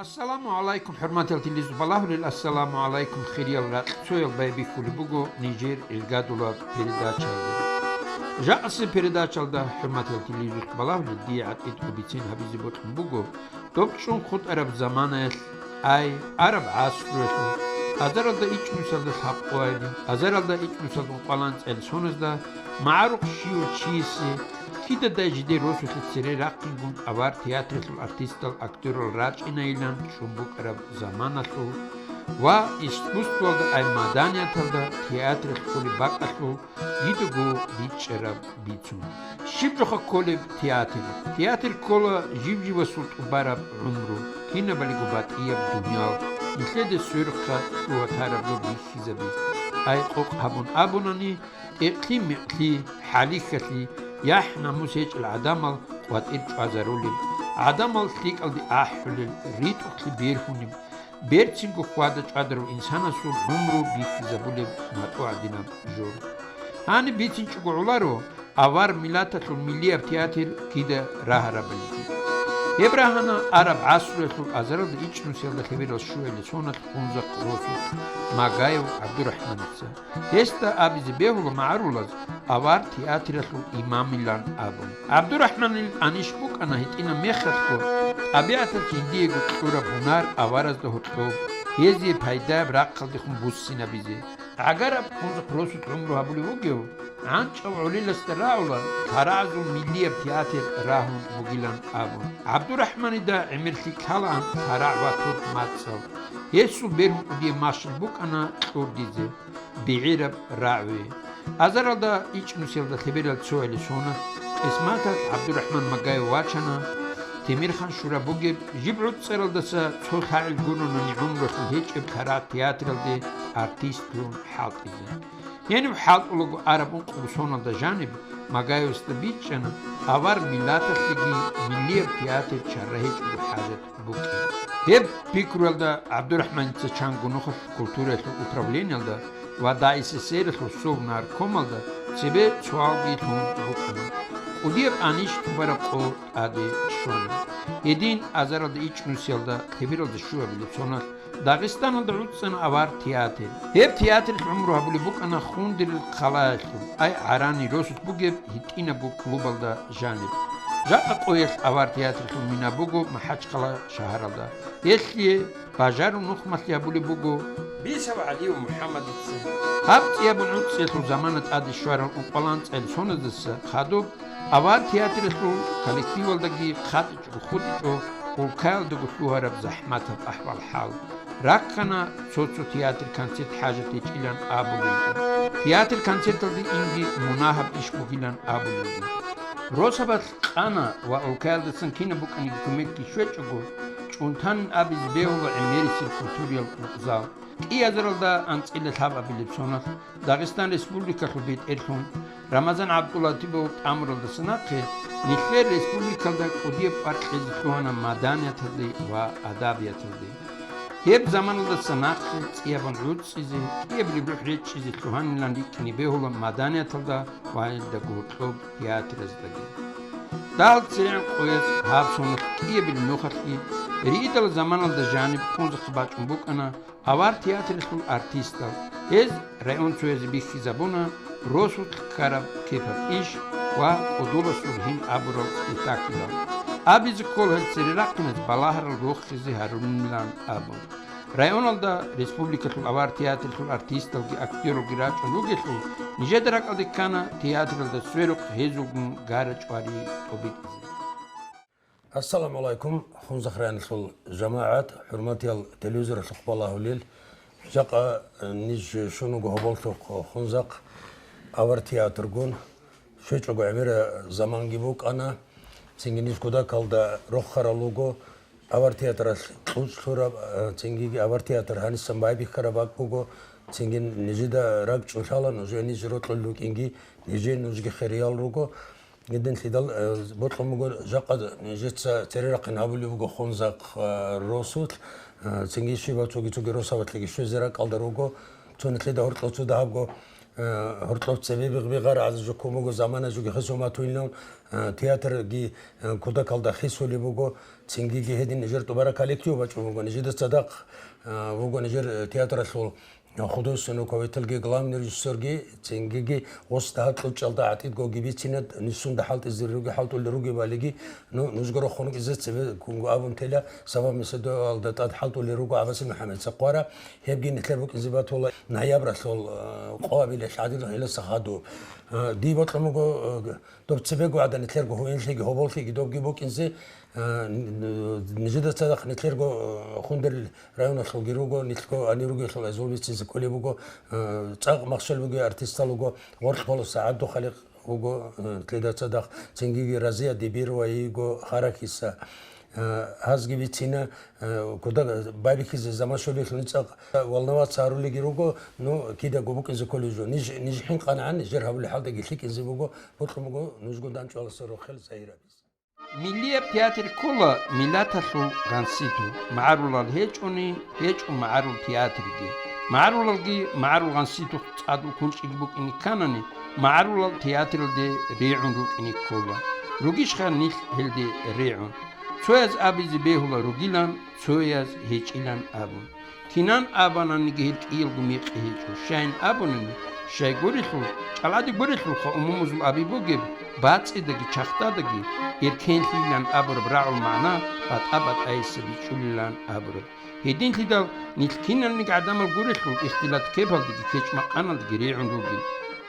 Assalamu alaikum hurmatel телезубалахлил, ассаламу алейкум хириял цойл байби кулибуго Нижер илгадула передачалды. Жасы передачалда hurmatel телезубалахлил диат иткубицин хабизибот буго топчун худ араб заманел ай араб асрулу азаралда ичмусалда хаққойди азаралда ичмусалда қаланц эл сонузда маруқ шиу чиси Кида дажиде росут цере раққингун авар театрил артистал актерол рач инаилан шумбук араб заманалу ва искусстволда ай маданияталда театрил коли бақалу идугу бичераб бицун шибжоха коли театр кола живжива султ убараб умру кина балигубат ияб дунял иследе сюрха уатарабу бихизаби ай қоқ хабун абунани иқли халикатли يحنا مسيج العدمل واتيرج عزرولي عدمل تليك الدي أحلل ريت أكلي بيرهوني بيرتسينكو خوادج عدرو إنسانا سول عمرو بيكي زبولي ماتو عدنا جور هاني بيتسينكو علارو أوار ميلاتة الملية بتياتر كده راه ربلي إبراهانا عرب عصر الأزرق إيش نسيل الخبير الشوي لسونة خنزق روسو ماغايو عبد الرحمن تسا هستا أبي زبيهو معرولز أوار تياتر الإمام اللان أبو عبد الرحمن الأنيشبوك أنا هتينا ميخدكو أبيعتا تنديغو كتورا بونار أوارز ده هتلوب هزي بايدا براقل دخون بوسينا بيزي عقارب خنزق روسو عمرو هبولي وگيو عنش أو عليل استراعولا ترازو ملية بتياتر راهون بوغيلان أبو عبد الرحمن دا عمرتي كالان تراعوا تور ماتسو يسو بيرهم ودي ماشل بوك أنا تور ديزي بعرب راعوي أزرال دا إيش نسيل دا خبير السؤال سونا اسماتك عبد الرحمن مقاي واتشانا تيمير خان شورا بوغيب جبعود سرال دا سا تول خاعل قولون نعوم رسل هيج ابتحرات تياتر دي ارتيستلون حالت إزي يعني بحالت أولوغو عربون قرصونا دا جانب مقايو استبيتشانا أوار ميلاتة لغي ملية تياتر شرهيج بحاجة بوكي هيب بيكرول دا عبد الرحمن تسچان گنوخل كولتورة الأطرابلين دا ودا إسسير الصوب نار كومل دا سبه سوال بيتون بوكنا وديب آنيش تبارا قول آده شونا يدين أزار دا إيش نسيل دا خبير دا شوه بلسونا داغستان دا عودسان أوار تياتر هيب تياتر عمرو هبولي بوك أنا خوندر الخلايخلو أي عراني روسوت بوكيب هيتينا بوك كلوبال دا جانب جاء قويل أوار تياتر خلمينا بوكو محاج قلا شهر دا يسلي باجارو نخمت يابولي بوكو بيسو علي ومحمد السن هابت يابو عودسي خلو زمانت آدي الشوارع وقلانت السونة دسا خادوب أوار تياتر خلو كالكتيوال داقي خاتج وخودجو والكال دقو شلوها رب زحمتها بأحوال حال راكنا سوتسو تياتر كانسيت حاجة تيجيلان آبو للدي تياتر كانسيت لدي إنجي مناهب إشبو هيلان آبو للدي روسابات قانا والكال دسن كينا بوكاني كوميكي شويتشوغو چونتان أبي زبيهو عميري سيركولتوريال نقزال إي أزرال دا أنت إلا تاب أبي لبسونات داغستان ريسبوليكا خلبيت إرخون رمضان عبد الله تيبو أمرال دسناقي نخير ريسبوليكا دا قديب أرخي زخوانا مدانية تلدي وأدابية تلدي هيب زمان دا سناقي تيابان عود سيزي هيب لبروح ريت سيزي تلوهان لاندي كني بيهو مدانية تلدا وعيد دا قوتلوب تياتر ازدقي دال تسريعن قويز هاب سونت هيب المنوختلي ريد الزمان دا جانب كونز خباج مبوك أنا أوار تياتر خل أرتيستا إز رأيون سويز بيخي زبونا روسوت كارب كيفر إيش وقدولا سورهين أبرو إتاكيلا أبي زكول هالسري رقمت بلاهر الروخيزي هارون ميلان أبو رأيون دا ريسبوبليكا خل أوار تياتر خل أرتيستا وكي أكتيرو جراج ونوغي خل نجد رق أدي كانا تياتر دا سويروك هيزوغن غارج واري طبيت السلام عليكم خنزخران الجماعات حرمتي التلفزيون الخبر الله ليل جاء نيج شنو قهبلتو خنزق أور تياتر جون شو عمير زمان جيبوك أنا سنجنيش كذا كالدا روح خرالوجو أور تياتر خلص خراب سنجي أور تياتر هني سماعي بخرابك بوجو سنجن نجدا راج شوشالا نجوا نجرot لوك إنجي نجي نجي خيال روجو جدا سيدال بطل مقول جاقد نجت تريرق نابلي وجو خنزق روسوت سنجي شيء بتوجي روسا بتلاقي شو زرق على روجو تون تلاقي دهورت لو تدا هبجو هرتلوت سبب بغير عز جكومو زمان جوجي خسوما توينلون تياتر جي كودا كالدا خيسو لي بوغو تسنجي جي هدين نجر تبارا كاليكتيو باچو بوغو نجد صدق بوغو نجر تياتر سول خدوس سنو كويتل جي غلام ريجيسور جي تسنجي جي وستات لوچالدا عتيد جو جيبي تشينت نسون دحالت ازروغي حالتو لروغي بالغي نو نزغرو خونك ازت سبب كونغو ابون تلا سبب مسدو الدات حالتو لروغو عباس محمد سقوارا هيبجي نتلبك انزبات والله نعياب رسول قوابل شعدي الى سخادو دي بطلمو دوب تسبيغو عدا نتلرغو هو انشيغي هوبولتيغي دوب جيبوك انزي نجد صدق نتلرغو خوندر رايون الخلقيروغو نتلغو انيروغو خلق ازولبيتسيز كوليبوغو تاق مخشلوغو ارتستالوغو ورخ بولو ساعدو خلق وغو تلدا صدق تنجيغي رازيا ديبيرو ايغو خاراكيسا هازگی بیچینه کدا بابیکیز زمان شولی خلنچاق والنوات سارولي گیروگو نو کیدا گوبک از کلیجو نیج حین قنعان جر هبل حال دقیقی کنزی بگو بطلمگو نوزگو دانچو على سرو خل سايرة بيس ملية تياتر كلها ميلاتسو غانسيتو معارول الهيجوني هيج ومعارول تياتر جي معارول الجي معارول غانسيتو تعادل كونش يجيبوك إني كانني معارول التياتر دي ريعون روك إني كلها روجيش خان نيل هلدي ريعون سويز أبي زبيهولا روجيلان سويز هيجيلان أبون تينان أبانا نجيل كيل جميق هيجو شاين أبونني شاي غوريخو علادي غوريخو خو أمومزم أبي بوجب باتس إدغي شختا دغي إركين ليلان أبر براعو معنا بات أبد أيس بيشولان أبر هيدين تدال نيلكينان نقعدام الغوريخو اختلاط كيبال دغي كيش مقانا دغي ريعون روجي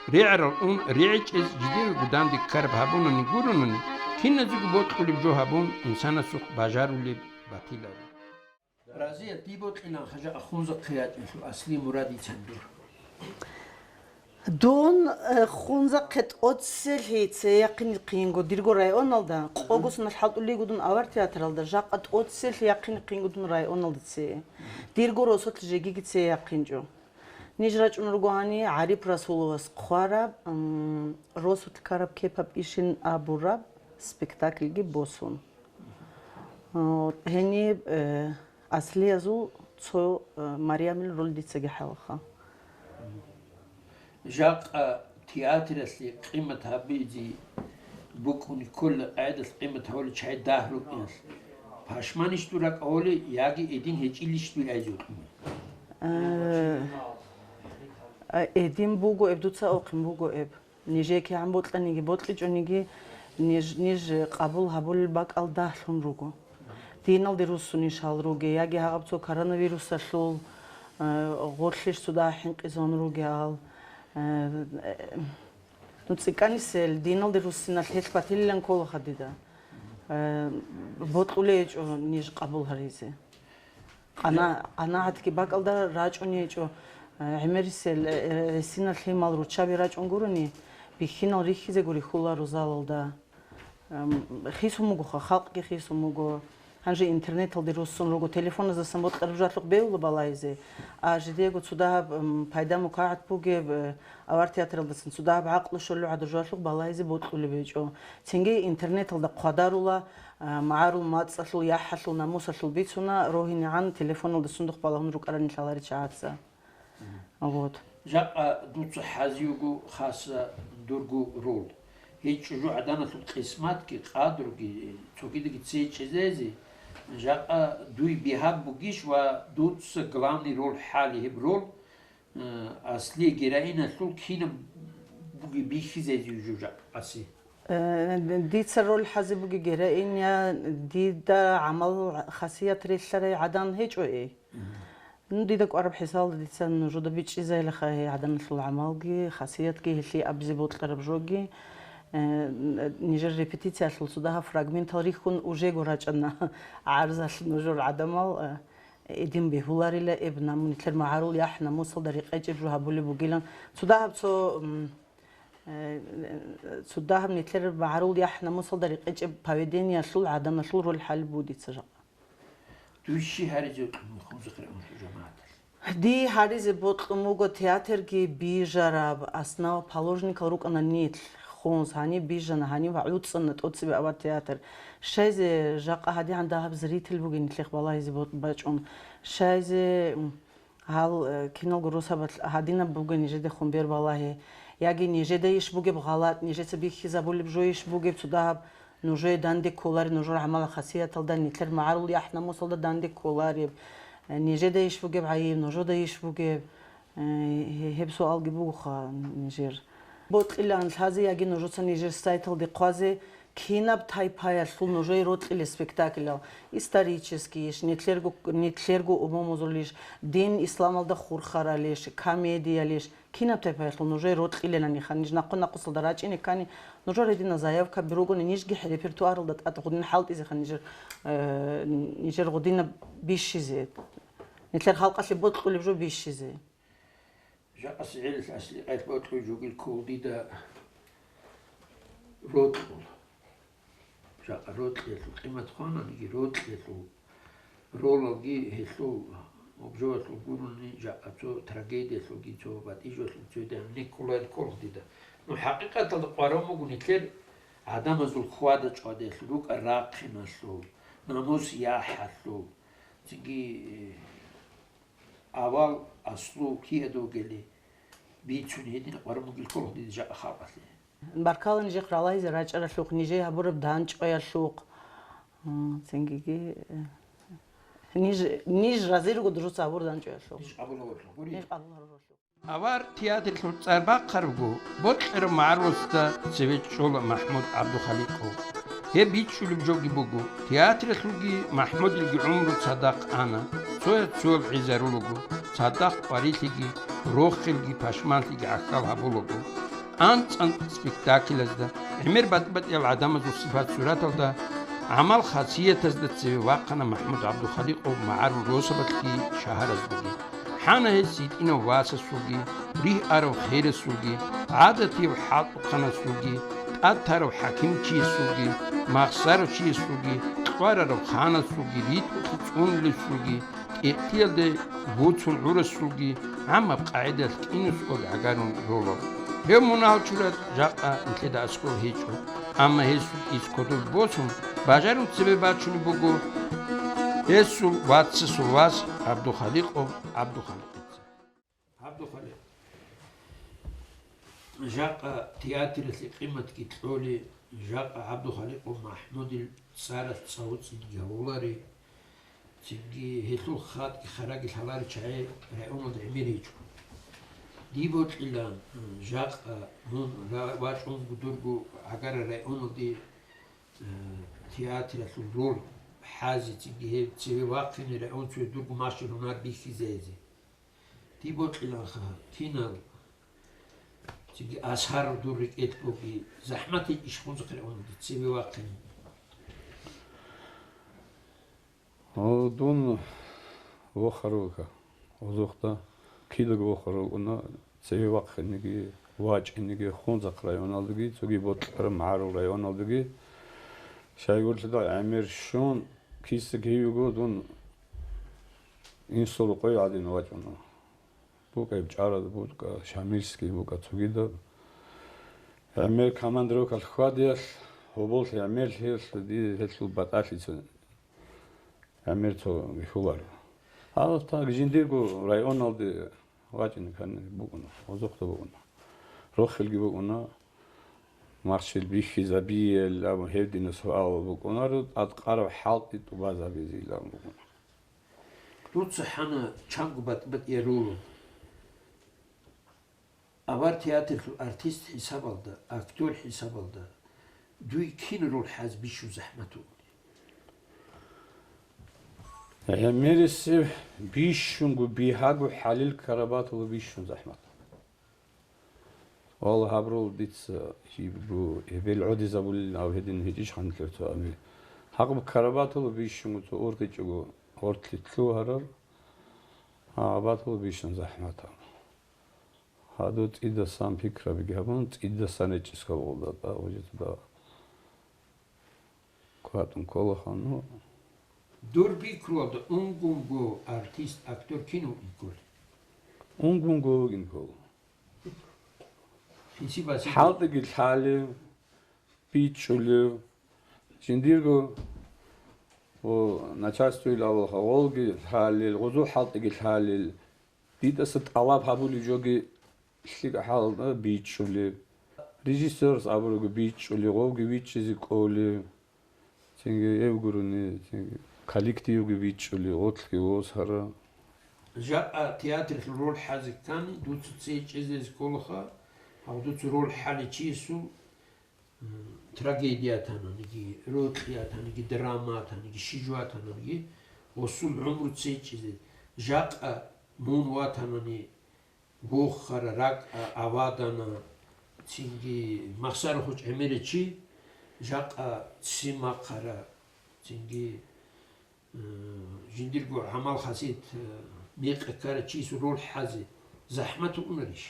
ريعر الأون ريعج إز جدير قدام دي كارب هابونا نيقورونني كنا زوج بوت قلب جو هابون إنسان سوق باجارو لب باتيلا رازية تيبوت إلى خجا أخونز قياد مثل أصلي مرادي تندور دون خونزا قد أتسل هيت يقين قينغو ديرغو رايون الدا قوغوس نحط لي غدون أور تياتر الدا جاق قد أتسل يقين قينغو دون رايون الدا تسي ديرغو روسوت جيجي تسي يقين جو نجراج أنرغواني عريب رسول قخارا روسوت كارب كيباب إيشين أبوراب سبيكتاكل جي بوسون هني أصلي أزو تسو مريم الرول دي تسجي حلقة جاق تياتر أصلي قيمتها بيجي بكون كل عادة قيمتها هول شيء داهرو إنس باشمانش تورك أولي ياجي إدين هيج إليش تور أجور إدين بوجو إب دوتسا أوقم بوجو إب نيجي كي عم بطل نيجي بطل جو نيجي نيج قبول هبول باك الداخلون روجو دينال ديروسوني شال روجي ياجي هابتو كورونا سلول غورلش سودا حين قزون روجال نتسكاني سل دينال ديروسنا الهيت باتيلن كل خديدا بطلوليج نيج قبول هريزه أنا هتكي باك الدا راجوني جو عمري سل سينا الهيمال روتشابي راجون غورني بيخينا ريخيزه غوري خولا روزالدا خيسوموغو خالقي خيسوموغو هنجي انترنت الدروسون روغو تليفون زاسم بوت قرجاтлык беулы балайзе ажидего сюда пайда мукаат буге авар театралдасын сюда ақлы шолу адыржатлык балайзе бот улубечо ценге интернет алда қадарула маарул мацалу яхалу намусалу бицуна рохини ан телефон алда сундук балагын рук арани шалари чаатса вот جاق دوتسو حازيوغو خاصة دورغو رول هيك جو عدانا في القسمات كي قادرو كي توكيدي كي تسيج زيزي جاق دوي بيهاب بوغيش و دوتس غلاني رول حالي هب رول أصلي جراينا ثول كينا بوغي بيخي زيزي جو جاق أسي ديت رول حازي بوغي جراين يا ديدا عمل خاصية ريشاري عدان هيك ايه نديدك قرب حصال ديتسان جودا بيتشي زي لخاي عدن في العمالجي خاصيتك اللي أبزي بوت قرب جوجي نيجر ريبيتيتسيا سودها فراغمنتال ريخون وجي غوراجنا عارزه نجور عدمال إدين بهولاري لا ابن منتر معارول يحنا موصل طريقة جبرها بولي بوجيلان سودها بسو سودها منتر معارول يحنا موصل طريقة جب بهودين يسول عدم نسول رول حال بودي تسجع توشي هاريزو خمسة جماعة دي هاريزو بوتلموغو تياتر كي بيجرب أصناو بالوجني كروك أنا نيت خونز هاني بيجنا هاني وعود صنت أوتسي بأول تياتر شايزة جاقة هادي عندها بزريت البوجين تلخ بالله يزبط باتشون شايزة Ал кино гурусабат хадина буга нижеде хумбер балахи. Яги нижеде иш буге бгалат, нижеце бихи забули бжоиш буге цудаб. نوجي داندي كولاري نوجور عمالة خاصية تلدا نيتلر معارو لي احنا موصل دا داندي كولاري نيجي دا يشفو جيب عيب نوجو دا يشفو جيب هيب سؤال جيبوخا نيجير بوت إلا عن الهازي يجي نوجو تسا نيجير ستايتل دي قوازي كينا بتايبايا الفول نوجي روت إلي سبكتاكل исторический нетлерго умомозу лиш дин исламалда хурхара лиш комедия лиш кина тайпаятл нужой рот илена ниханиж нақона қусылдарачини кани нужор едина заявка бирогони нижги репертуарлдат атгудин халт изи ханижер нижер година бишизе нетлер халқасли бот қулиб жо бишизе جاء سعيل أصلي قيت بوتخي جوجل كودي دا رود جاء رود ليتلو قيمة خانا نجي رود ليتلو رولوجي هيتلو وبجوة القروني جاء تو تراجيديا لو جي تو بعد إيجو تو ده نيكولا الكوردي ده نو حقيقة القرامو قنيتلر عدم زول خوادة جاده لوك الراقنا لو ناموس ياحلو تجي أول أصلو كي أدو قلي بيتشون هيدين قرامو الكوردي جاء خابطلي بركال نجي قرالاي زراج على السوق نجي هبورب دانش أي السوق تنجي نيج رازير قدرو صابور دانش أي السوق نيج أبو لور نيج أبو لور أوار تياتر صاربا قربو بوتر معروستا سويت شول محمود عبد الخالق هي بيتشول بجوجي بوجو تياتر سوجي محمود اللي عمره صدق أنا سويت عزارولوجو صدق باريسيجي روخ اللي باشمان اللي عقلها بولوجو أنت سبيكتاكل هذا عمر بات العدم ذو صفات صورات هذا عمل خاصية هذا تسوي واقعنا محمود عبد الخالق ومعارو روسبت كي شهر الزوجي حنا هالسيد إنه واسع سوقي ريه أرو خير سوقي عادتي وحاط قنا سوقي أثر وحكيم شيء سوقي مخسر شيء سوقي قارر وخانة سوقي ريت وتون للسوقي ائتيل ده بوتون عرس سوقي عم بقاعدة إنه سوق عقارون رولو هم مناهشولات جاء انتدا أسكو هيجو أما هيسو إسكودو بوسم باجارو تسببات شنو بقو هيسو واتس واس عبد الخالق أو عبد الخالق جاء تياتر في قمة كتحولي جاء عبد الخالق ومحمود صارت صوت سنجي هولاري سنجي هيتلو خات خراج الحلال شعي رأيون العميريجو ديبوت إلا جاء هون واجون بدرجو عقار رأيون دي تياتر في الرول حازي تيجي تسوي واقفين رأيون تسوي درجو ماشي هنار بيخي زيزي ديبوت إلا تينر تيجي أسهر دورك إتبوكي زحمتي إشخون زخر رأيون دي تسوي واقفين دون وخروكا وزوختا كيلو وخروكنا تسوي واقفين نجي واج نجي خون زخر رأيون دي تيجي بوت معارو رأيون دي شاي قلت له عمير شون كيس كيوغو دون إنسولو قوي عادين واجونا بوكا يبجارة بوكا شاميلسكي بوكا تسوغيدا عمير كمان دروك الخواديال هبولت عمير هيل دي هيتلو باتاشي تسون عمير تو بيخوار هذا تا جنديرغو رايون دي واجين كان بوكنا وزوختا بوكنا روخلغي بوكنا مارشل بيخي زبيل أو هيدين سؤال بكونارو أتقارب حالتي تبازا بيزي لا بكون. لوتس حنا چانگو بات يرولو. أبار تياتر أرتيست حساب الدا، أكتور حساب الدا. دوي كين رول حاز بيشو زحمتو. يعني ميرسي بيشونغو بيهاغو حليل كرباتو بيشون زحمت. والله هبرول ديتس يبرو يبيل عودي زبول أو هدين هيجيش خانكرتو أمي حقب كرباتو بيشون تو أورتيجو أورتلتلو هرر هاباتو بيشون زحمتا هادوت إذا سام فكرة بيجابون إذا سنة كابولا دا وجد دا كاتم كله خانو دور بيكرو دا أنغونغو أرتيست أكتور كينو يقول أنغونغو ينقول حالتك الحالي بيتشولو جنديرغو و начальство الأول خوالغي الحالي الغزو حالتك الحالي დიდას ტალაბ ჰაბული ჯოგი ლიკა ჰალ ბიჩული რეჟისორს აბუროგი ბიჩული ოვგი ბიჩიზი ყოლი ცინგი ევგურუნი ცინგი коллективი ბიჩული ოთხი ოსარა جاء تياتر رول حازك تاني دوتو تسيجز كولخا أو دوتو رول حالي تشيسو تراجيديا تانا نجي روتيا تانا نجي دراما تانا نجي شجوع تانا نجي وصول عمرو تسيجز جاء مون واتانا ني بوخر راك أوادانا تيجي مخسر خوش عمرتشي جاء سيما قرا تيجي جنديرجو عمل خسيت ميق كارتشيس رول حازي زحمته ونريش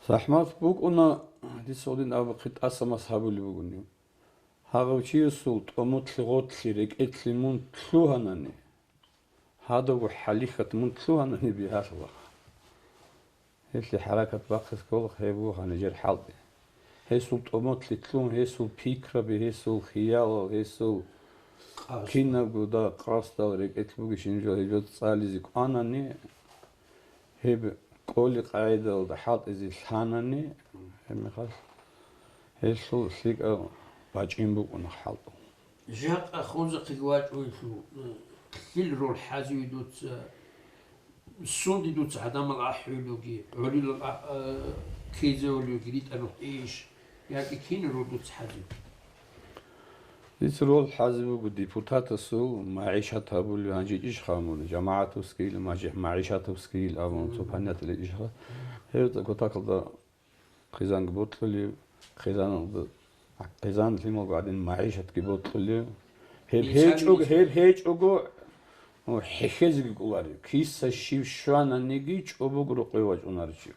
زحمت بوك أنا دي سودين أبو قط أسمى صحابي بوجنيو هذا شيء سولت أموت لغوت ليرك إتلمون تلوهناني هذا هو حليخة من تلوهناني بهالله هي حركة باقي كل خيبو هنجر حالي هي سولت أموت لتلون هي سول فكرة به سول خيال هي سول كنا بودا قاصدا وريك اتلوغي شنجو هيجو تصاليزي قاناني هيب قولي قاعدة ودا حاط ازي الحاناني هم خاص هيسو سيك باجين بوقنا حالو جاق أخوزة قواج ويشو كل رول حازي دوت السون دوت عدم الأحولوجي علي كيزة ولوجي ريت أنو إيش يعني كين رول دوت حازي ديس رول حازبو ديبوتات سو معيشة تابولي هنجي إيش خامون جماعة وسكيل معيشة وسكيل أمون سبحانيات اللي إيش خا هيرت كتاكل دا خزان بوتلي خزان اللي مو قاعدين معيشة بوتلي هيج أوجو وحكيز بيقولاري كيس الشيب شوانا نيجيج أبو قرقي وجونارشيو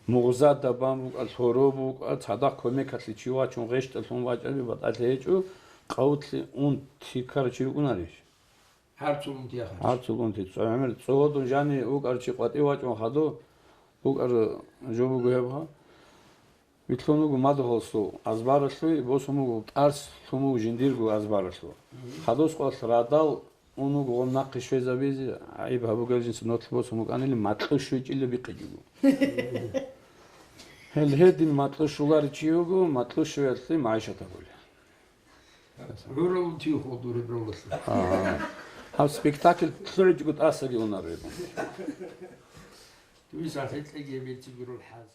مغزات دبامو الثوروبو تصدق كمك اللي چون غشت الثون واجبي بطلعيجو قوتلي اون تيكارچي اوناريش هرتون دياخر هرتون تيصامر صودون جاني او قرچي قطي واجون خدو او قر جوبو گهبها ويتلونو مادهوسو ازبارسو بوسمو طارس ثمو جنديرگو ازبارسو خدوس قول رادال اونو гомнақи швезавези ай бабугалжин нотлбосму канели матлышуჭილი ბიყიჯუ هل матлышулар чиогу матлышуэлли маишатагули رولون تيو خودور برولس ҳав спектакл тлэржгут асаги унаребу تويس عتلقي بيتي برول حاز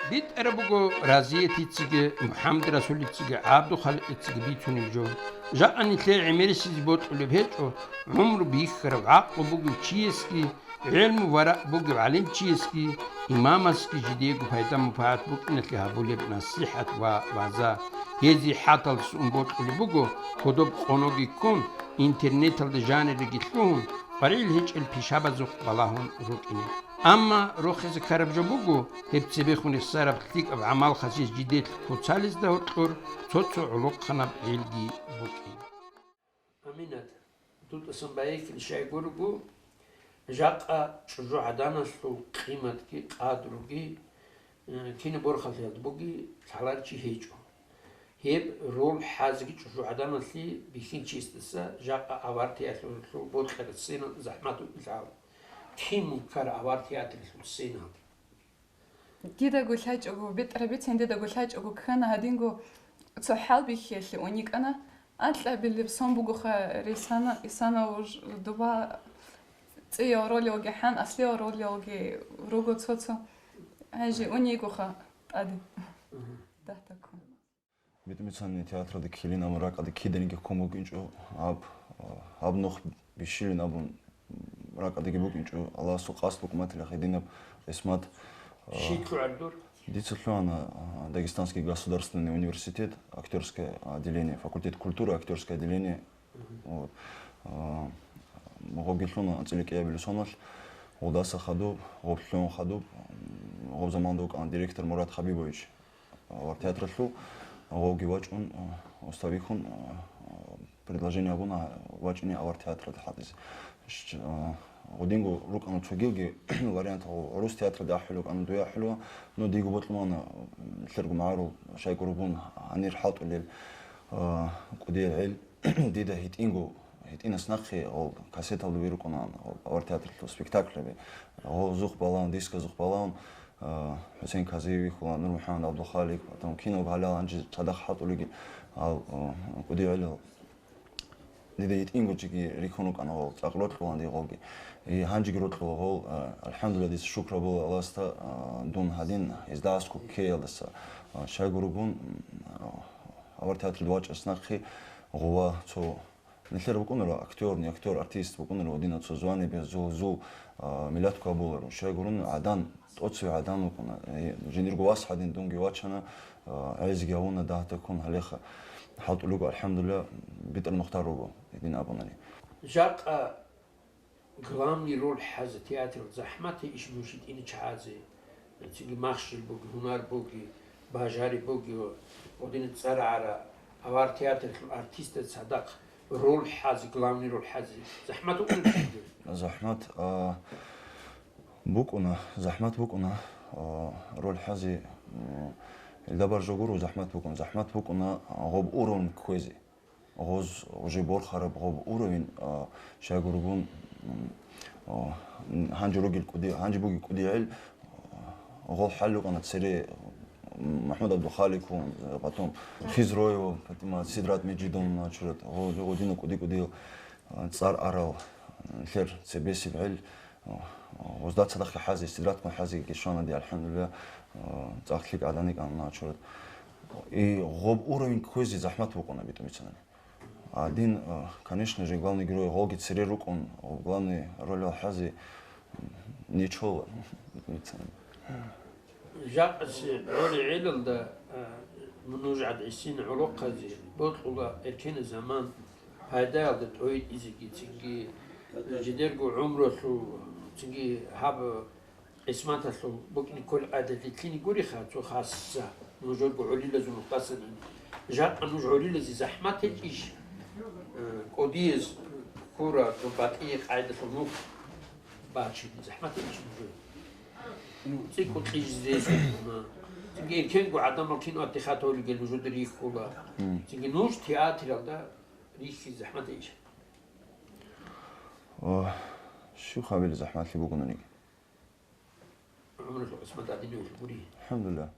بيت أربعو رازية تيجي محمد رسول تيجي عبد خالق تيجي بيتون الجو جاءني تلاقي عمرس يزبط اللي بهجو عمره بيخر وعقل بوجو تشيسكي علم وراء بوجو علم تشيسكي إمامسكي جديد وفايدة مفاعل بوجو نتلها بولي بنصيحة وعزا يزي حاطل سنبوت اللي بوجو كدوب قنوجي كون إنترنت الدجان اللي جتلون بريل هيج البيشابة زوق بلاهم روكيني أما روخز كربجو بوجو هبتسي بيخون السارة بتليك بعمل خسيس جديد كوتساليس ده وطور توتسو علوق خنا بعيلجي بوكي أمينات دوت اسم بايك الشاي قرقو جاقا شجو عدانا سلو قيمة كي قادرو كي كين بورخل يد بوكي تحلارشي هيجو هيب رول حازقي شجو عدانا سلي بيخين چيستسا جاقا عوارتي أسلو بورخل السينة زحماتو إلعاو كيم كار عوارتي أترسو السينة ديدا قولهاج أقو بيت ربيتين ديدا قولهاج أقو كخانا هادينغو تسو حال بيخيالي ونيك أنا أطلع باللي بصون بوغوخا ريسانا إسانا ودوبا تسيو رولي وغي حان أصليو رولي وغي روغو تسوتسو هاجي ونيكوخا أدي دهتاكو متمثلني تياتر دي كيلين أمراك أدي كيدنيجي كومو كينجو أب نوخ بيشيلين أبون راك أدي جيبوك إنشو الله سوق أصلك ما تلاقي دينا اسمات شيكو عالدور Дицетлю она Дагестанский государственный университет, актерское отделение, факультет культуры, актерское отделение. Гогитлюна антилик я билюсонал, Удаса Хадуб, Гобтлюн Хадуб, Гобзамандук, директор Мурат Хабибович. В театре Тлю, Гоги Вачун, Уставихун, предложение Абуна Вачуни Авар театра Хадис. ودينجو روك أنا تفجيجي واريانت هو روس تياتر ده حلو أنا دويا حلوة نو ديجو بطلمان تلرجو معارو شاي قربون عنير حاط الليل كودي العيل دي ده هيت إنجو იტინას ნახე ol კასეტალ ვირუკონან ol თეატრში სპექტაკლები ol ზუხბალან დისკ ზუხბალან حسين كازيوي خلا نور محمد عبد الخالق потом кино галал анжи чадах хатулиги ал кудиало дидит ингучиги рихону канал цаглотлуан дигоги и ханжи гротлу гол алхамдулилlah дис шукрабу аласта дун хадин издаску кейлдаса шагургун авар театр двачас нахи гова цо нэлэр букунро актер артист букунро одина цо звани без зу милат кабулар шагурун адан أتصل عدانو كنا جنرجو واس حدين دونجي واتشنا عايز جاونا ده تكون هلخ حاط لوجو الحمد لله بيت المختار روجو دين أبوناني جاق غلامني رول حاز تياتر زحمتي إيش موجود إني حازي تيجي مخشل بوجي هنار بوجي باجاري بوجي ودين تصار على أوار تياتر الأرتيست صدق رول حاز غلامني رول حاز زحمته زحمت بوكونا زحمت بوكونا رول حازي الدبر جوجورو زحمت بوكونا غوب أورون كويزي غوز وجيبور خرب غوب أورون شاغورون هانجروجي كودي هانجبوجي كودي عيل غول حلو كانت سري محمود عبد الخالق وبعدهم خيزرويو فاطمة سيدرات ميجيدون ناتشورت غو دينو كودي صار أراو خير سبيسي بعيل وزدت صدق حازي استدرات من حازي كيشانا دي الحمد لله تأخليك عدانيك عن ناتشورت и غوب уровень كويزي زحمت بوكونا بيتو ميتساناني один конечно же главный герой Голги Церерюк он главный роль حازي ничего جاقس رولي علل ده منوج عد عسين عروق هذي بطلوا اركين زمان هذا ده تويد إزكي تيجي جديرجو عمره شو تيجي هاب اسماته شو بكني كل عادة تليني قولي خاطو خاصة نوجود بعولي لازم نقصني جاء نوج عولي لازم زحمة إيش قديس كورة تباتي قاعدة نوك باتشي زحمة إيش نوجود تيجي كل إيش زي تيجي كينجو عدم كينو اتخاذه اللي نوجود ريخ كولا تيجي نوج تياتر ده ريخ زحمة إيش شو خابيل زحمات اللي بقولني عمره اسمه تعديني وشكوري الحمد لله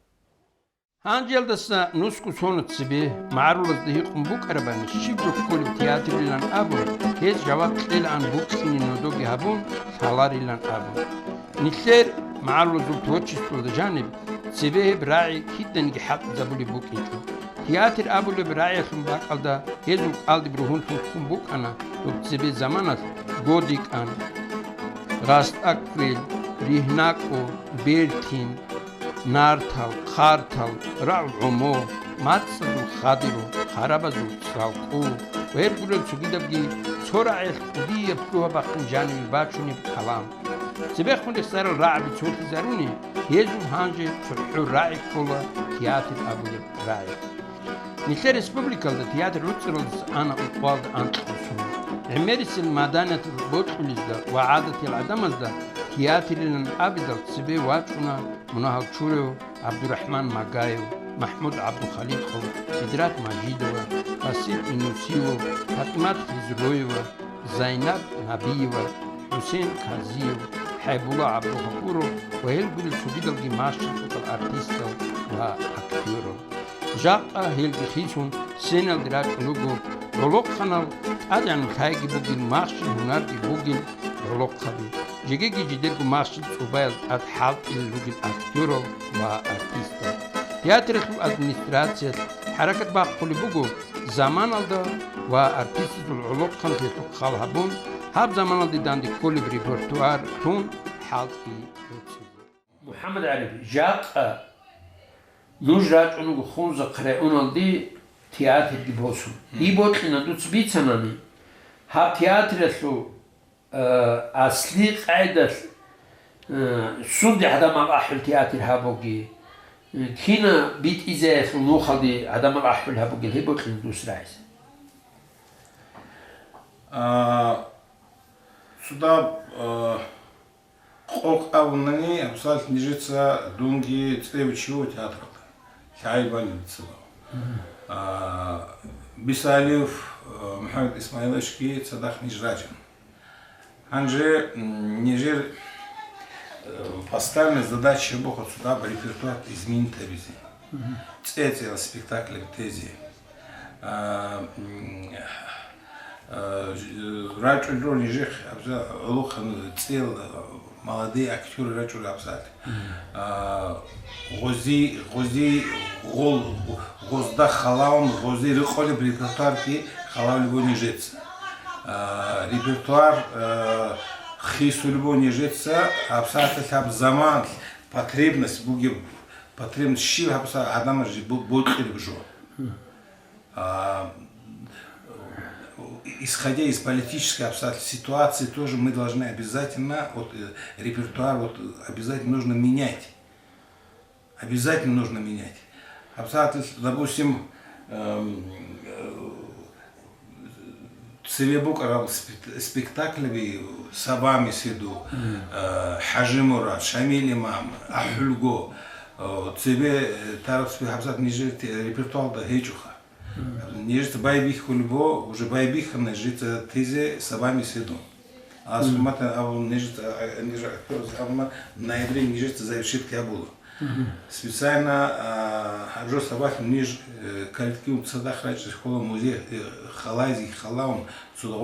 هانجل دسنا نسكو سونت سبي معروض دهيق بوك أربان شبر كل تياتر لان أبو هيز جواب قيل عن بوك سيني نودوغي هابون سالاري لان أبو نخير معروض توتشي سول جانب سبيه براعي كيدن جحق زبولي بوك إنتو تياتر أبو براعي خنباك ألدا هيزوك ألد بروهون خنبوك بوك أنا وبسبي زمانات غوديك أن راست أكويل ريهناكو بيرتين نارتال خارتال رعمو ماتسدو خادرو خرابزو سالقو ويرقلو تسوغيدبجي سورع الخدية بلوها باقن جانب باچوني بكلام سبيخون اختار الرعب تسوكي زاروني يزو هانجي سرحو راعي كولا تياتر أبو راعي نخير ريسبوبليكال تياتر روتسرولز أنا أقوالد أنتخوصون عميرس المدانة بوتخوليزدا وعادة العدمزدا تياتر لن أبدال سبي واجونا مناهل تشوريو عبد الرحمن ماغايو محمود عبد الخليقو سدرات ماجيدو قاسم إنوسيو فاطمات خزرويو زينب نبيو حسين كازيو حيبولا عبد الغفورو وهيلبول سوبيدال جماشي الارتيستو وأكتورو جاقا هيلجي خيسون سينال دراك نوغو رولوك خانال أدعن خايجي بوغين ماشي هنارجي بوغين رولوك خبي جيجي جديرجو ماشي تسوبايل أد حالت اللوغين أكتورو وأرتيستو تياتر الأدمنستراتسيا حركة باقولي بوغو زمان الدا وأرتيستو العلوق خان تيتوك خالهابون هاب زمان الدا داندي كولي بريبرتوار تون حالتي محمد عربي جاقا نوجراج أنو خونزا قرأون دي تياتر دي بوسو دي بوتلنا دوتس بيتساناني ها تياتر اسلو أصلي قاعدة سودي عدم الأحل تياتر هابوغي كينا بيت إزاف ونوخل دي عدم الأحل هابوغي هي بوتلنا دوس رايس سودا قوق أولناني أبسال نجيتسا دونجي تسليو تشيو تياتر حايباني بتسلو Бисалиев Мухаммед Исмаилович ки цадах нижраджан. Анже нижер поставленная задача бога сюда репертуар изменить вези. Эти спектакли тези. Раджу нижер лухан цел молодые актеры раджу абсат. Гози гозда халаун гози рихоли репертуар ки халаун его нижец. Репертуар хисульбо нижется абсат хаб заман потребность буги потребность шив абсат адам же будет бжо. Исходя из политической ситуации, тоже мы должны обязательно, репертуар обязательно нужно менять. Обязательно нужно менять. Обстоятельства, допустим, Цевебук спектаклями Сабами Сиду, Хажи Мурат, Шамиль Имам, Ахюльго, Цеве Тарабспи Хабзат Нижит репертуар да Хейчуха. Нижит Байбих Хульбо, уже Байбиха Нижит Тезе Сабами Сиду. А сумата Нижит на евреи Нижит завершит Кабула. Специально Абжо Сабах Ниж коллектив Цадах Раджи Хола музей Халайзи Халаун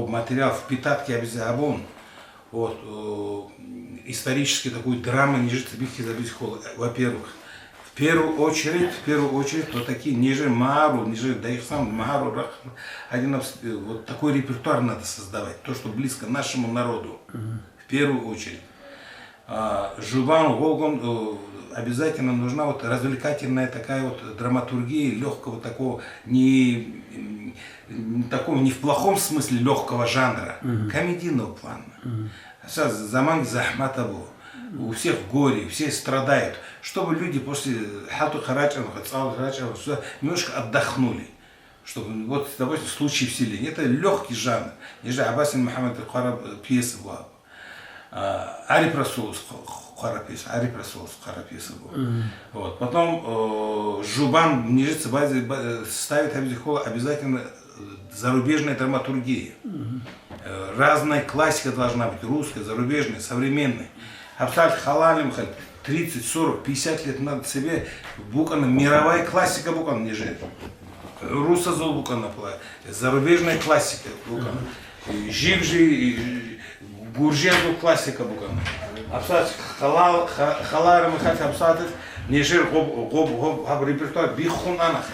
материал впитать обязабон. Вот исторически такую драму Нижит Бихи забить Хола. Во-первых, в первую очередь, то такие ниже Мару, ниже да их сам Мару, один вот такой репертуар надо создавать, то, что близко нашему народу. В первую очередь. Жубан Волгон обязательно нужна вот развлекательная такая вот драматургия легкого такого не в плохом смысле легкого жанра, комедийного плана. Заман Захматову. У всех горе, все страдают, чтобы люди после Хату Харачева, немножко отдохнули. Чтобы, вот, допустим, случай вселения. Это легкий жанр. Ниже Аббасин Мухаммад пьеса была. Ариф Расулус пьеса была. Вот. Потом Жубан Нижица ставит обязательно зарубежная драматургия. Разная классика должна быть, русская, зарубежная, современная. Абсаль Халалим 30, 40, 50 лет надо себе букана, мировая классика букана не жить. Русазол букана, зарубежная классика букана. Живжи, буржуазная классика букана. Абсаль Халалим абсаль не жир репертуар бихунанах.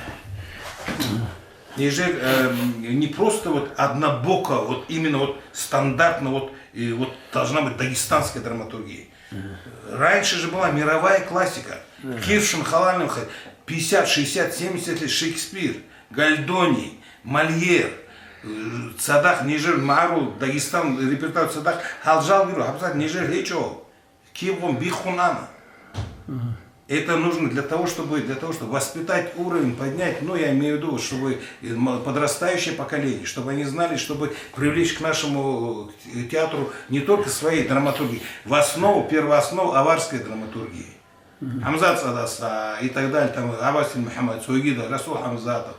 Не просто вот однобоко, вот именно вот стандартно вот должна быть дагестанская драматургия. Раньше же была мировая классика. Киршин, Халалин, 50, 60, 70 лет Шекспир, Гальдоний, Мольер, Цадах, Нижер, Мару, Дагестан, репертуар Цадах, Халжал, Абсат, Нижер, Хечо, Киевом, Бихунана. Это нужно для того, чтобы воспитать уровень, поднять, я имею в виду, чтобы подрастающее поколение, чтобы они знали, чтобы привлечь к нашему театру не только своей драматургии, первооснову аварской драматургии. Хамзат Садаса и так далее, там Аббасин Мухаммад, Суэгида, Расул Хамзатов.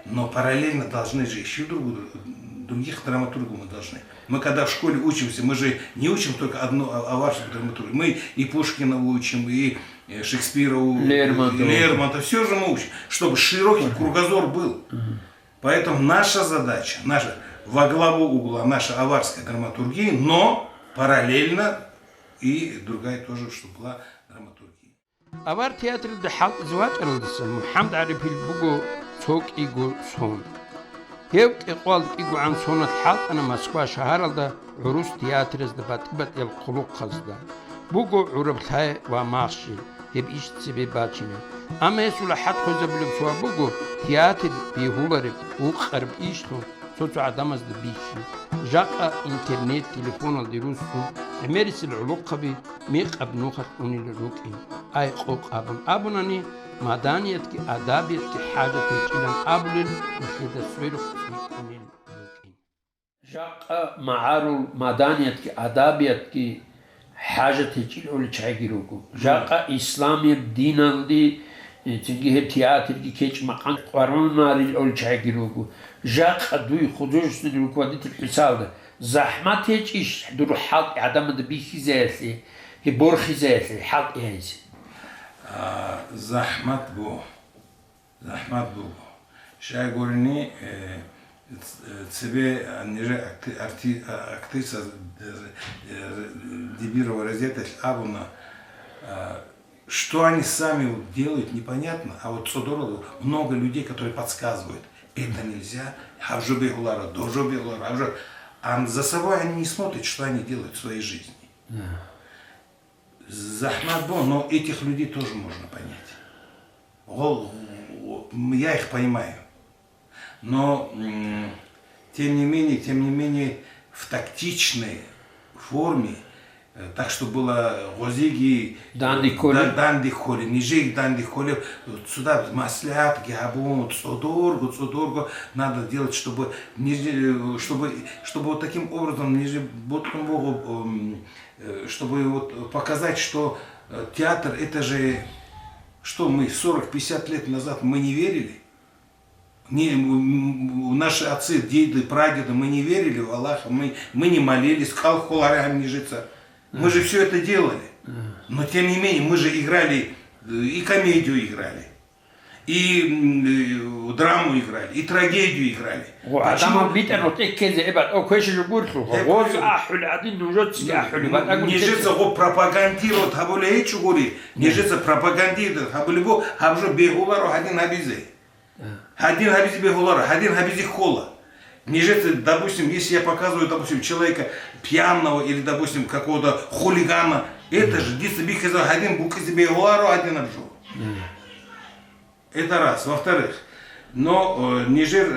Но параллельно должны же еще других драматургов мы должны. Мы когда в школе учимся, мы же не учим только одну аварскую драматургию. Мы и Пушкина учим, и Шекспира, Лермонтова, все же мы учим, чтобы широкий кругозор был. Поэтому наша задача, во главу угла наша аварская драматургия, но параллельно и другая тоже, чтобы была драматургия. Авар театр дхал звач алдсан Мухаммад Ариф البوغو цок игу сон. Хевк иqwal игу ан сонат хал ана Москва шаһаралда урус театрыз да батбат ел quluq qazda. Бугу урабхай ва марши heb ich себе бачина. Амесула хат хозаблук шо бугу театр бихуларib уqarb ишло соцу адамаз да биши. Жаqa интернет телефон алди русу эмерис العلوقبي ميق ابنوخت اوني لروكين اي قوق ابوناني مدانيت كي ادابيت كي حاجه تيجيلان ابلل مخيد سويرو اوني لروكين جاقا معارو مدانيت كي ادابيت كي حاجه تيجيل اول تشاغيروكو جاقا اسلامي دين الدي تنجي театр, كيتش مقام قارون ماري أولشاكيروكو جاق أدوي خدوش руководитель писал زحمة تيجيش دور حق عدم دبيخي زاسي هي борхи زاسي حق يعني زحمة بو شايقولني тебе актриса дебирова розета абуна что они сами делают непонятно, а вот Содорову много людей, которые подсказывают, это нельзя, а за собой они не смотрят, что они делают в своей жизни. Захмат Бо, но этих людей тоже можно понять. Я их понимаю. Но тем не менее в тактичной форме, так что было Гозиги, Данди Холи, Нижик Данди Холи, сюда маслят, габун, цодоргу, надо делать, чтобы вот таким образом, чтобы вот показать, что театр это же, что мы 40-50 лет назад мы не верили. Наши отцы, деды, прадеды, мы не верили в Аллаха, мы не молились, халхуларям не житься. Мы же все это делали. Но тем не менее, мы же играли, и комедию играли, и драму играли, и трагедию играли. Не житься пропагандировать, не житься пропагандировать, хабжу бегулару один абизе. Один хабизи бегулара, один хабизи хола. Не житься, допустим, если я показываю, допустим, человека пьяного или, допустим, какого-то хулигана, это же дисабихиза один букизи бегулару, один абжу. Это раз. Во-вторых, но Нижер,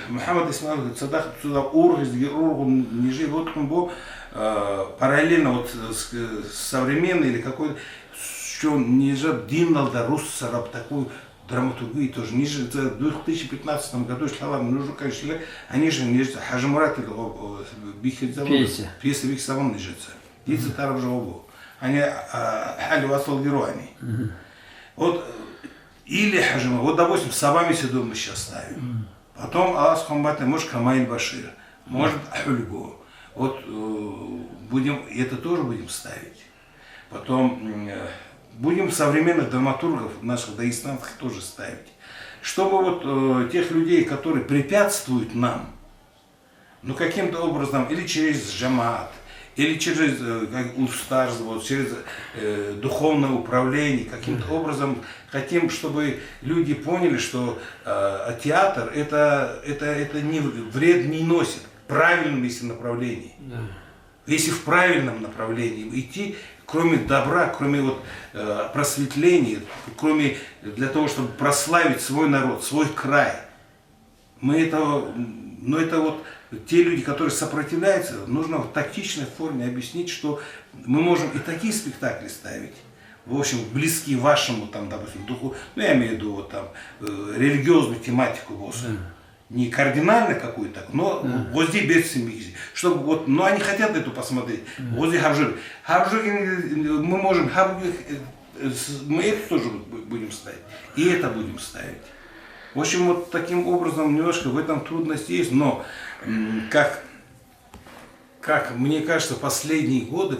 Мухаммад Исмаил Цадах, сюда ургиз, Нижер, вот он параллельно вот с современной или какой-то, что Нижер динналда руссараб такую драматургии тоже. Ниже в 2015 году они же Хажимурат пьеса Бихсавон лежится. Дицы Тараб Жавобу. Они Хали Васал Геруани. Вот или Хажимурат, вот допустим, Сабами Седу мы сейчас ставим. Потом Аллах Хамбата, может Камаиль Башир, может Хульгу. Вот будем, это тоже будем ставить. Потом будем современных драматургов, наших дагестанских, тоже ставить. Чтобы вот тех людей, которые препятствуют нам, ну каким-то образом, или через джамаат, или через устарз, вот, через духовное управление, каким-то образом хотим, чтобы люди поняли, что театр это не вред не носит, в правильном если направлении. Если в правильном направлении идти, кроме добра, кроме вот просветления, кроме для того, чтобы прославить свой народ, свой край, мы этого, но это вот те люди, которые сопротивляются, нужно в тактичной форме объяснить, что мы можем и такие спектакли ставить, в общем, близкие вашему, там, допустим, духу, ну я имею в виду вот там религиозную тематику, вот, не кардинально какую-то, но возле без семьи, чтобы вот, но они хотят эту посмотреть, возле Хабжир, мы можем, мы это тоже будем ставить, и это будем ставить. В общем, вот таким образом немножко в этом трудность есть, но как мне кажется, последние годы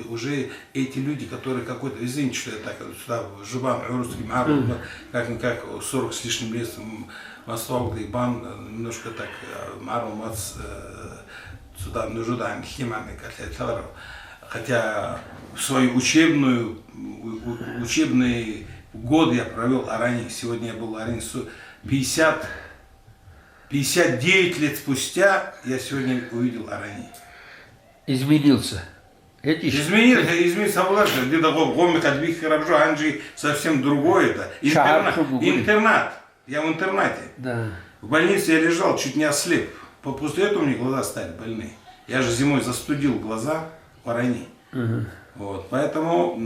уже эти люди, которые какой-то, извините, что я так сюда живам, русским армом, как 40 с лишним лет Масвал Грибан, немножко так армом сюда нуждаем химами, хотя свой учебный год я провел Арани. Сегодня я был в Арани 59 лет спустя я сегодня увидел Арани. Изменился. Изменился, где-то Гомик Адбих Харабжу, Анджи совсем другое это. Интернат. Я в интернате. Да. В больнице я лежал, чуть не ослеп. После этого мне глаза стали больные. Я же зимой застудил глаза в Арани. Вот, поэтому,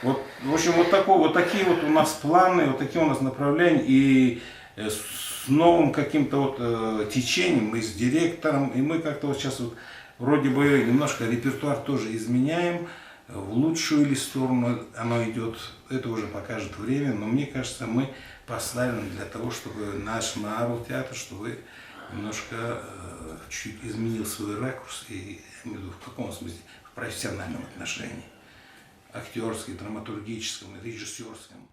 вот, в общем, вот такие вот у нас планы, вот такие у нас направления, и с новым каким-то вот течением, мы с директором, и мы как-то вот сейчас вот вроде бы немножко репертуар тоже изменяем, в лучшую ли сторону оно идет, это уже покажет время, но мне кажется, мы поставлены для того, чтобы наш Маарул театр, чтобы немножко чуть изменил свой ракурс, и я имею в виду в каком смысле, в профессиональном отношении, актерском, драматургическом, режиссерском.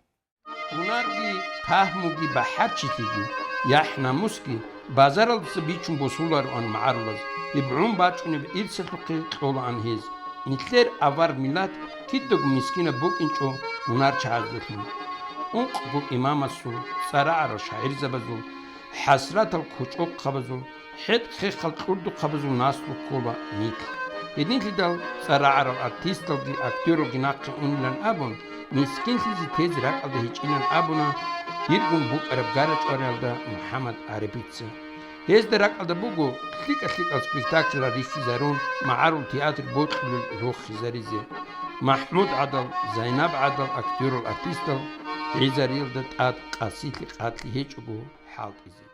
Унарги пахмуги бахачитиги, яхна муски, базарал сбичум босулар он Маарлаз, ибрум бачуни бирсетуки қол анхиз. Нитлер авар милат киддог мискина букинчо унар чаздухин. Унқ бу имамасу, сарааро шаир забазу, حسرات الكوچوق خبزو حد خيخ الكردو خبزو ناس لكوبا نيكل يدين تدل سرعر الارتيست دي اكتورو جناقي اونلان ابون مسكين تزي تيز راك الده هيچ إلان ابونا يرغم بوك عرب غارج اوريالدا محمد عربيتسي هيز دراك الده بوغو خليك السبيكتاكل ريخي زارون معارو تياتر بوتخل روخ زاريزي محمود عدل زينب عدل اكتورو الارتيست عيزاريل دات قاسيتلي قاتلي هيچوغو حالت إزي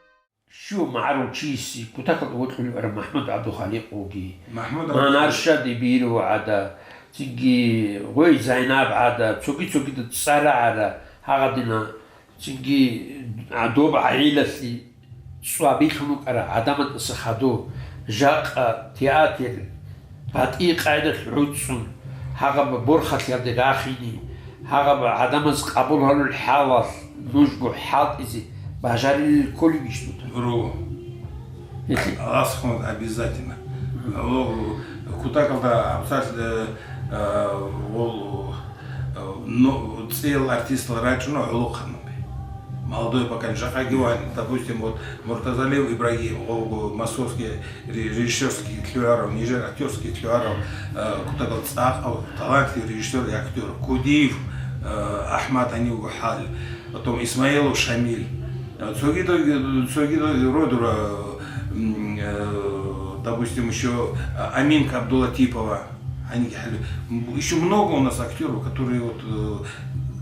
شو معروف شيء كتاكل وتقول ورا محمود عبد الخالق وجي محمود ما نرشد بيرو عدا تيجي غوي زينب عدا تسوقي تتصارع على هغدنا تيجي عدوب عائلة صوابيخنو كرا عدم الصحادو جاق تياتر هاتي قاعدة العودسون هغا بورخة يرد غاخيني هغا عدم قبول هلو الحالة نوجبو حالت إزي بажари الكل بيشتوت. Ру. Асхмад обязательно. Кутакалда обязательно цел артиста Раджуна Лоханби. Молодой пока Жахагиван, допустим, вот Муртазалев Ибрагим, московский режиссерский клюаров, Нижер актерский клюаров, Кутакал Цахов, талантливый режиссер и актер, Кудиев, Ахмад Анил Халь, потом Исмаилов Шамиль. Цогидо Родура, допустим, еще Аминка Абдулатипова, еще много у нас актеров, которые вот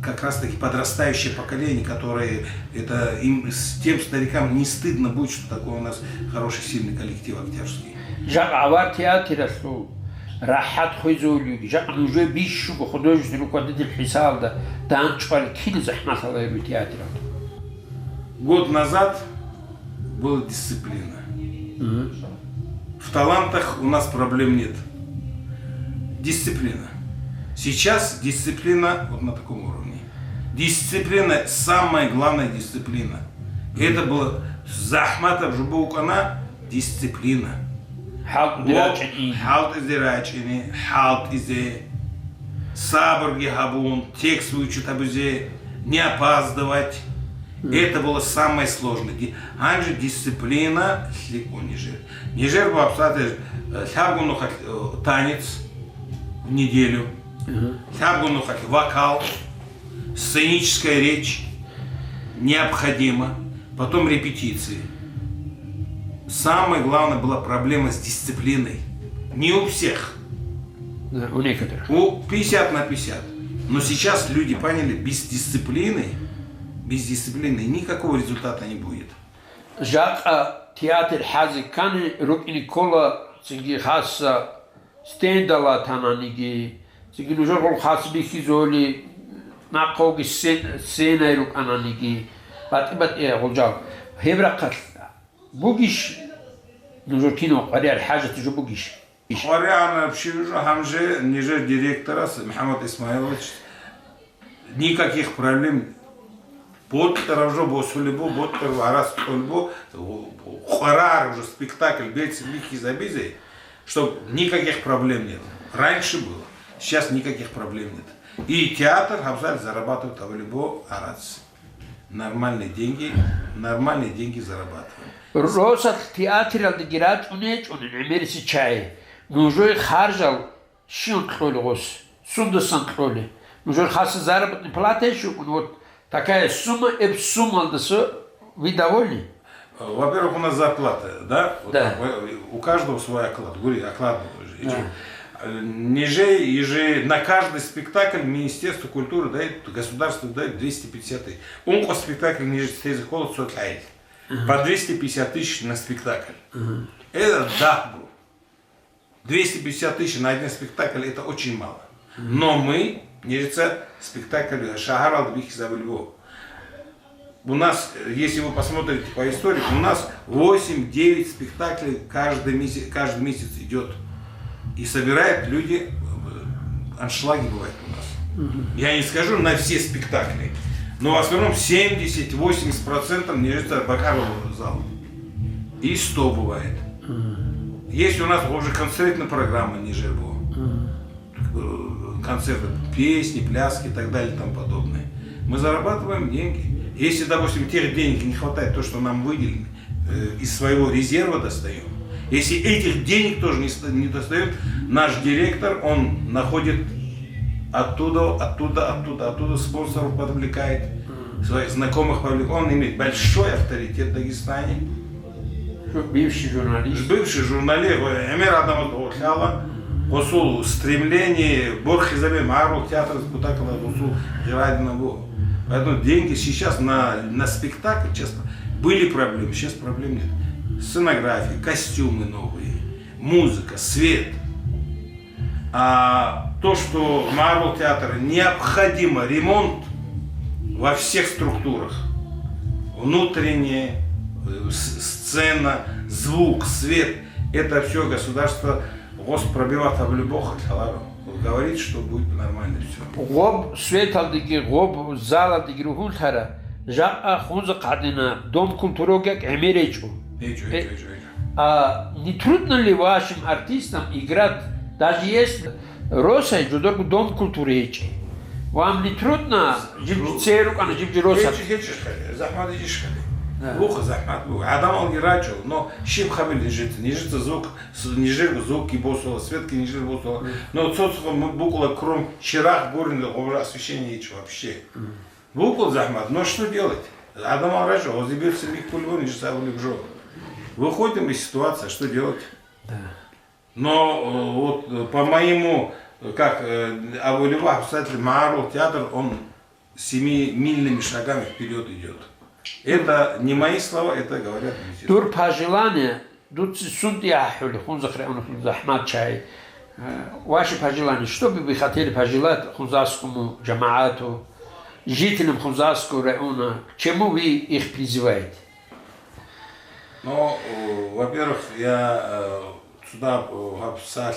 как раз таки подрастающее поколение, которые это им с тем старикам не стыдно будет, что такой у нас хороший сильный коллектив актерский. Жак авар театр асу рахат хойзоли, жак уже бишу художественный руководитель Хисалда, танчвал кин захмат алай театр. Год назад была дисциплина. В талантах у нас проблем нет. Дисциплина. Сейчас дисциплина вот на таком уровне. Дисциплина, самая главная дисциплина. Это было Захматов Жубаукана, дисциплина. Халт издирачини, халт изе, сабр гихабун, текст выучить абузе, не опаздывать. Это было самое сложное. Анже дисциплина слегка Нижер. Нижер был обстоятельно танец в неделю, вокал, сценическая речь необходима, потом репетиции. Самое главное была проблема с дисциплиной. Не у всех. У некоторых. У 50 на 50. Но сейчас люди поняли, без дисциплины никакого результата не будет. Жак театр хази кани рукини кола цинги хаса стендала тананиги цинги нужор хас бихизоли нақоги сцена рук ананиги бат голжал хебрақат бугиш нужор кино قرير حاجة تجو бугиш Оряна Пширжу Хамже, ниже директора Мухаммад Исмаилович, никаких проблем. Вот Равжо Босулибо, вот Арас Тольбо, Харар уже спектакль Бельцы Лихи Забизей, что никаких проблем нет. Раньше было, сейчас никаких проблем нет. И театр Хабзаль зарабатывает Авлибо Арас. Нормальные деньги зарабатываем. Росат театр алдигират унеч он эмерси чай. Нужой харжал шин клолос, сундасан клоли. Нужой хас заработной платы еще вот. Такая сумма, сумма, вы довольны? Во-первых, у нас зарплата, да? Да. У каждого свой оклад. Говори, оклад. Ниже на каждый спектакль Министерство культуры дает, государство дает 250 тысяч. Он спектакль ниже стезы холод сотлайт. По 250 тысяч на спектакль. Это да. 250 тысяч на один спектакль это очень мало. Но мы, нежится спектакль «Шагар Алдбихи Забыльго». У нас, если вы посмотрите по истории, у нас 8-9 спектаклей каждый месяц идет. И собирают люди, аншлаги бывают у нас. Я не скажу на все спектакли, но в основном 70-80% нежится Бакарова зал. И 100 бывает. Есть у нас уже концертная программа «Нижер было». Концерты, песни, пляски и так далее и тому подобное. Мы зарабатываем деньги. Если, допустим, тех денег не хватает, то, что нам выделено, из своего резерва достаем. Если этих денег тоже не достаем, наш директор, он находит оттуда спонсоров привлекает, своих знакомых привлекает. Он имеет большой авторитет в Дагестане. Бывший журналист. Бывший журналист. Эмир Адамов Хала. Госул стремление, Борхизабе Мару, театр спектакля, Госул Герадина был. Поэтому деньги сейчас на спектакль, честно, были проблемы, сейчас проблем нет. Сценография, костюмы новые, музыка, свет. А то, что Марвел театр необходимо ремонт во всех структурах. Внутренняя сцена, звук, свет, это все государство пробивает в любых говорит, что будет нормально все. Гоб свет алдыги, гоб зал алдыги рухунтара. Жака хунза кадина дом культурогек эмеречу. А не трудно ли вашим артистам играть, даже если Роса жудоргу дом культуры эчи? Вам не трудно жибцеру, а жибцеру Роса? Захмат ишкали. Глухо захмат был. Адам алгирачил, но щип хабель не жится звук, не жир звук и босола, светки не жир босола. Но соцсо мы букла кром чирах горин освещение ич вообще. Букла захмат, но что делать? Адам алгирачил, озибир сельвик пульвон, не жится улибжо. Выходим из ситуации, что делать? Но вот по моему, как Абулева, кстати, Маарул театр, он 7-мильными шагами вперед идет. Это не мои слова, это говорят люди. Тур пожелания, тут судьяхули, хунзахреуну захмат чай. Ваши пожелания, что бы вы хотели пожелать хунзарскому джамаату, жителям хунзарского района, к чему вы их призываете? Ну, во-первых, я сюда написал,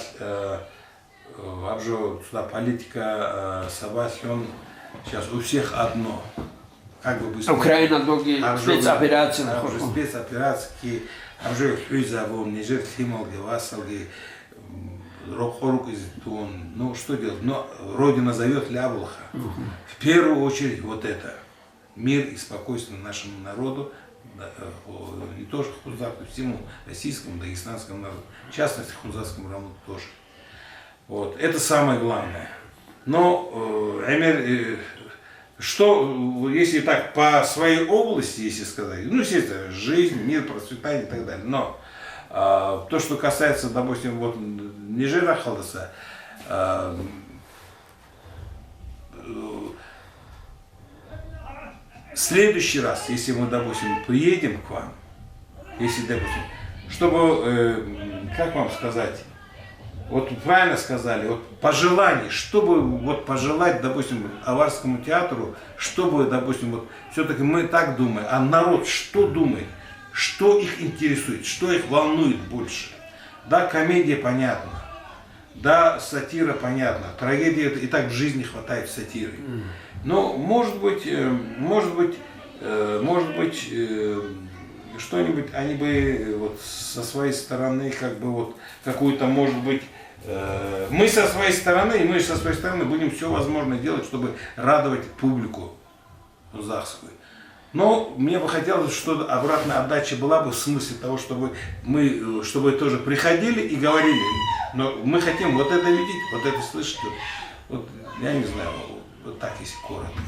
сюда политика согласен, сейчас у всех одно. Как бы быстро. Украина долгие спецоперации. Спецоперации, уже Хюйзаву, Нижер, Хималги, Васалги, Рохорук из Тун. Ну, что делать? Но Родина зовет Лябулха. В первую очередь вот это. Мир и спокойствие нашему народу. Не тоже хунзарку, всему российскому, дагестанскому народу, в частности хунзарскому народу тоже. Вот. Это самое главное. Но, что, если так по своей области, если сказать, ну, естественно, жизнь, мир, процветание и так далее. Но то, что касается, допустим, вот Нижера Халдаса, в следующий раз, если мы, допустим, приедем к вам, если, допустим, чтобы, как вам сказать, вот правильно сказали, вот пожелание, чтобы вот пожелать, допустим, Аварскому театру, чтобы, допустим, вот все-таки мы так думаем, а народ что думает, что их интересует, что их волнует больше. Да, комедия понятна, да, сатира понятна, трагедия и так в жизни хватает сатиры. Но, может быть, что-нибудь они бы вот со своей стороны, как бы вот какую-то, может быть, мы со своей стороны будем все возможное делать, чтобы радовать публику хунзарскую. Но мне бы хотелось, чтобы обратная отдача была бы в смысле того, чтобы мы, чтобы тоже приходили и говорили, но мы хотим вот это видеть, вот это слышать, вот я не знаю, вот так если коротко.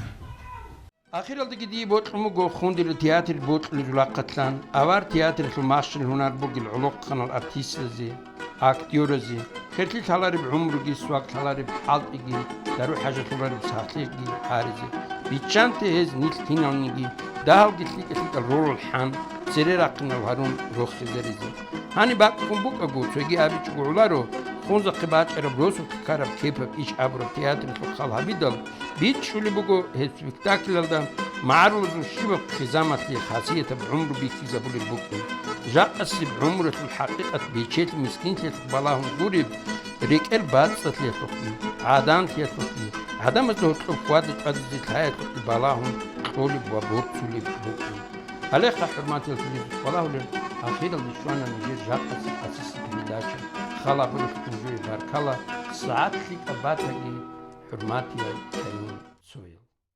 Ахиралды гидии ботлуму го хундил театр ботл жулақатлан, авар театр хумашл хунар бугил улуq канал артистлзи, актёрзи, хертли талариб умруги суак талариб алдиги, дару хажа талариб саатлиги аризи. Бичанте hez нил тиналниги, дахал гитлик этлик рол хан, серерақнал харун рохизеризи. Hani bak kumbuk agu, sögi abi çuğuları خونزا قباج ربروسو كارب كيبب إيش أبرو تياتر فخال هبيدل بيت شولي بقو هالسبكتاكل دا معروض الشباب خزامة خاصية بعمر بيكي زبول البوكي جاء أسي بعمرة الحقيقة بيتشيت مسكين تلتقبلاهم قريب ريك البات تلتقبي عادان تلتقبي عدم تلتقب قوادة أدزي الحياة تلتقبلاهم قولي وبورت سولي بوكي عليك حرمات التلفزيون والله أخيرا لشوانا نجير جاء أسي بلداشا خلا بلخ تنجوي باركالا ساعات لك أباتها حرماتي الكريم سويل